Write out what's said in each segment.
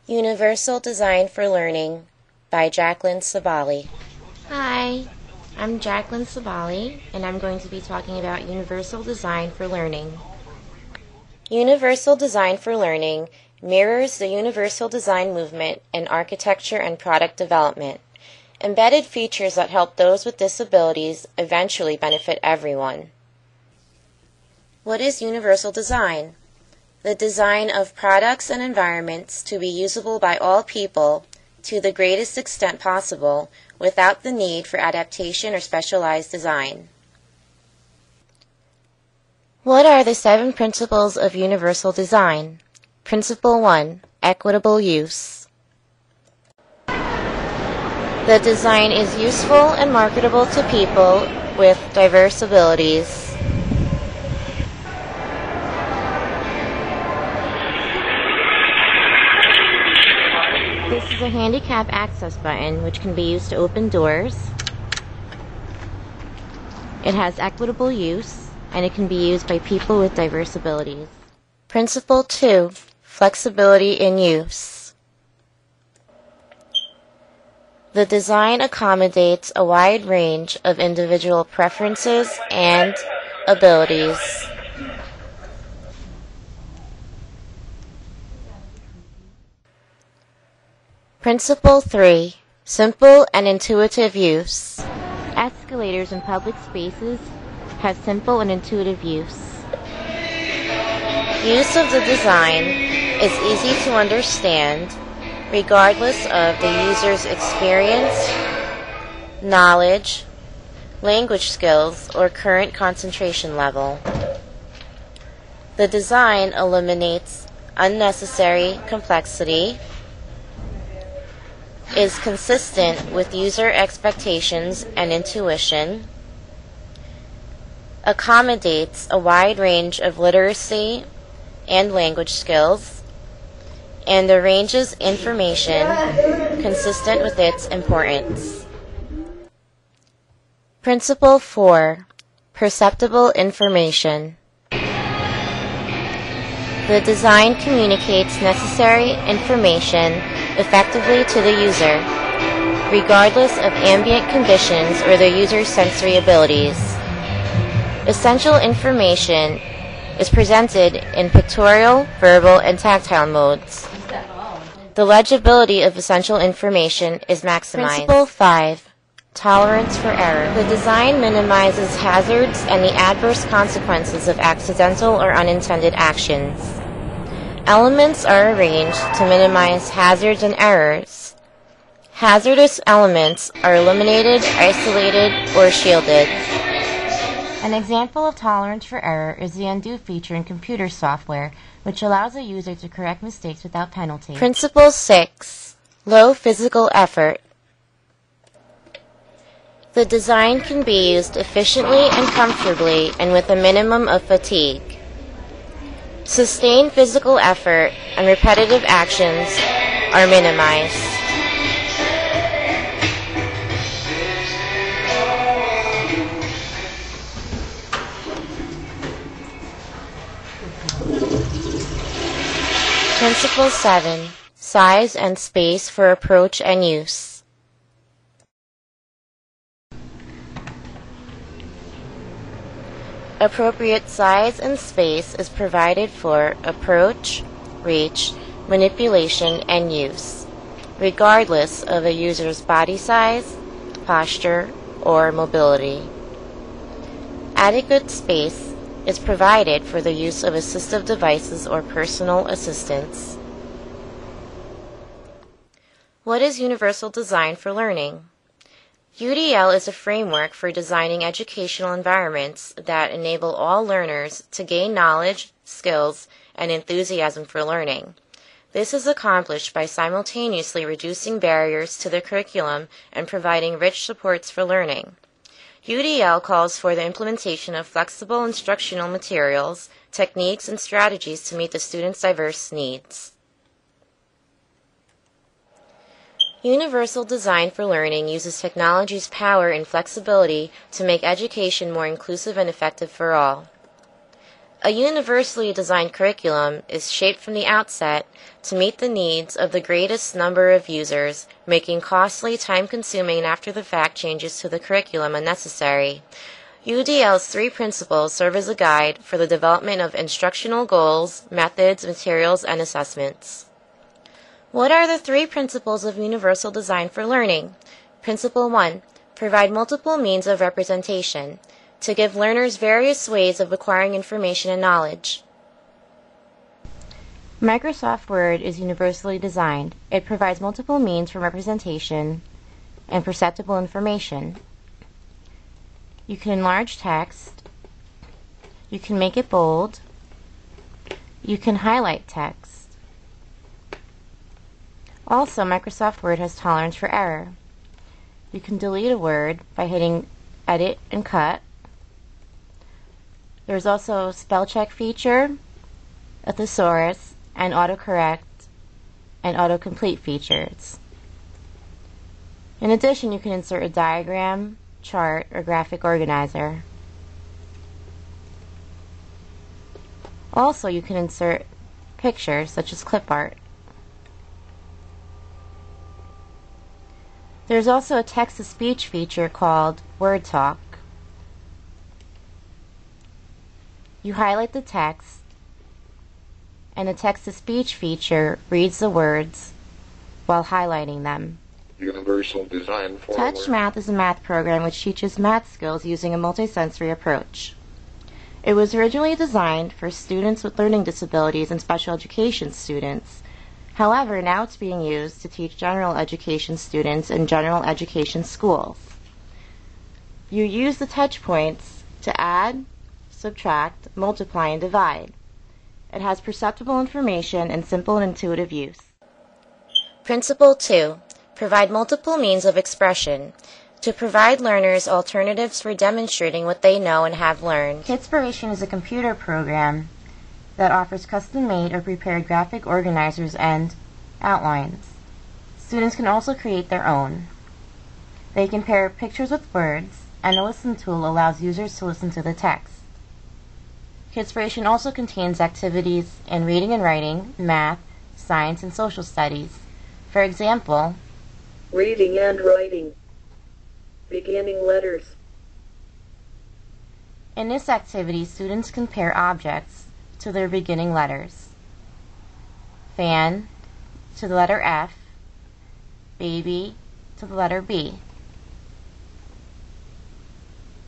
Universal Design for Learning by Jacqueline Sabali. Hi, I'm Jacqueline Sabali, and I'm going to be talking about Universal Design for Learning. Universal Design for Learning mirrors the universal design movement in architecture and product development. Embedded features that help those with disabilities eventually benefit everyone. What is universal design? The design of products and environments to be usable by all people to the greatest extent possible without the need for adaptation or specialized design. What are the 7 principles of universal design? Principle 1, equitable use. The design is useful and marketable to people with diverse abilities. This is a handicap access button which can be used to open doors. It has equitable use and it can be used by people with diverse abilities. Principle 2, flexibility in use. The design accommodates a wide range of individual preferences and abilities. Principle 3, simple and intuitive use. Escalators in public spaces have simple and intuitive use. Use of the design is easy to understand regardless of the user's experience, knowledge, language skills, or current concentration level. The design eliminates unnecessary complexity, is consistent with user expectations and intuition, accommodates a wide range of literacy and language skills, and arranges information consistent with its importance. Principle 4, perceptible information. The design communicates necessary information effectively to the user, regardless of ambient conditions or the user's sensory abilities. Essential information is presented in pictorial, verbal, and tactile modes. The legibility of essential information is maximized. Principle 5, tolerance for error. The design minimizes hazards and the adverse consequences of accidental or unintended actions. Elements are arranged to minimize hazards and errors. Hazardous elements are eliminated, isolated, or shielded. An example of tolerance for error is the undo feature in computer software, which allows a user to correct mistakes without penalty. Principle 6, low physical effort. The design can be used efficiently and comfortably and with a minimum of fatigue. Sustained physical effort and repetitive actions are minimized. Principle 7, size and space for approach and use. Appropriate size and space is provided for approach, reach, manipulation, and use, regardless of a user's body size, posture, or mobility. Adequate space is provided for the use of assistive devices or personal assistants. What is universal design for learning? UDL is a framework for designing educational environments that enable all learners to gain knowledge, skills, and enthusiasm for learning. This is accomplished by simultaneously reducing barriers to the curriculum and providing rich supports for learning. UDL calls for the implementation of flexible instructional materials, techniques, and strategies to meet the students' diverse needs. Universal Design for Learning uses technology's power and flexibility to make education more inclusive and effective for all. A universally designed curriculum is shaped from the outset to meet the needs of the greatest number of users, making costly, time-consuming, and after-the-fact changes to the curriculum unnecessary. UDL's 3 principles serve as a guide for the development of instructional goals, methods, materials, and assessments. What are the 3 principles of universal design for learning? Principle 1. Provide multiple means of representation, to give learners various ways of acquiring information and knowledge. Microsoft Word is universally designed. It provides multiple means for representation and perceptible information. You can enlarge text. You can make it bold. You can highlight text. Also, Microsoft Word has tolerance for error. You can delete a word by hitting Edit and Cut. There's also a spell check feature, a thesaurus, and autocorrect and autocomplete features. In addition, you can insert a diagram, chart, or graphic organizer. Also, you can insert pictures such as clip art. There's also a text-to-speech feature called Word Talk. You highlight the text, and the text-to-speech feature reads the words while highlighting them. Universal design for Touch Math is a math program which teaches math skills using a multisensory approach. It was originally designed for students with learning disabilities and special education students. However, now it's being used to teach general education students in general education schools. You use the touch points to add, subtract, multiply, and divide. It has perceptible information and simple and intuitive use. Principle 2. Provide multiple means of expression, to provide learners alternatives for demonstrating what they know and have learned. Kitspiration is a computer program that offers custom-made or prepared graphic organizers and outlines. Students can also create their own. They can pair pictures with words, and a listen tool allows users to listen to the text. Kitspiration also contains activities in reading and writing, math, science, and social studies. For example, reading and writing, beginning letters. In this activity, students can pair objects to their beginning letters. Fan to the letter F, baby to the letter B.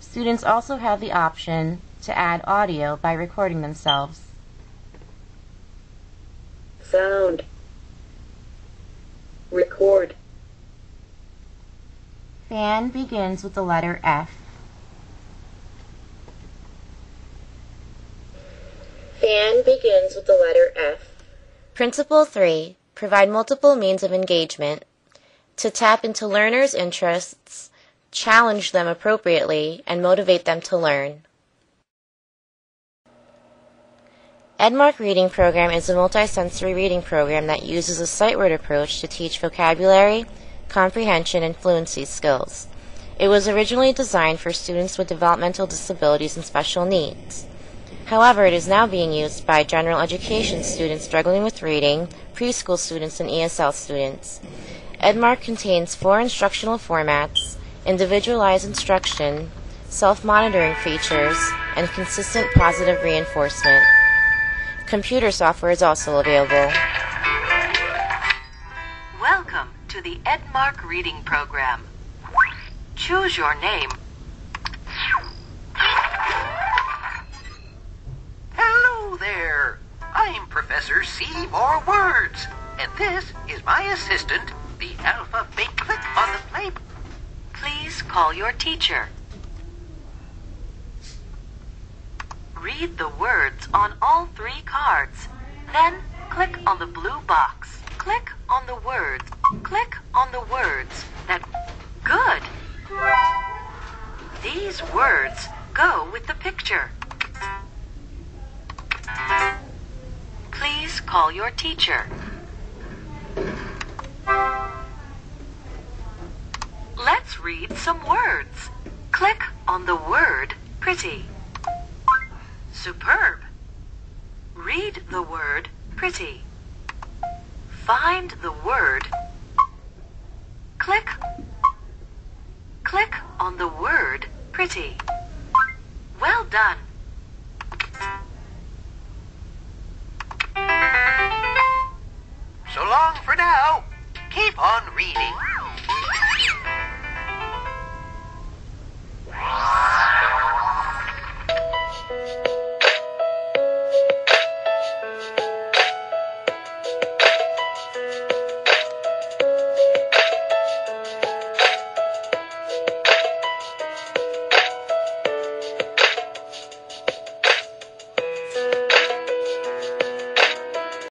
Students also have the option to add audio by recording themselves. Sound, record. Fan begins with the letter F. Fan begins with the letter F. Principle 3. Provide multiple means of engagement, to tap into learners' interests, challenge them appropriately, and motivate them to learn. Edmark Reading Program is a multisensory reading program that uses a sight word approach to teach vocabulary, comprehension, and fluency skills. It was originally designed for students with developmental disabilities and special needs. However, it is now being used by general education students struggling with reading, preschool students, and ESL students. Edmark contains 4 instructional formats, individualized instruction, self-monitoring features, and consistent positive reinforcement. Computer software is also available. Welcome to the Edmark Reading Program. Choose your name. Hello there. I'm Professor Seymour Words, and this is my assistant, the alphabet. Click on the play. Please call your teacher. Read the words on all 3 cards. Then click on the blue box. Click on the words. Click on the words that... Good! These words go with the picture. Please call your teacher. Let's read some words. Click on the word pretty. Superb. Read the word pretty. Find the word. Click on the word pretty. Well done. So long for now. Keep on reading.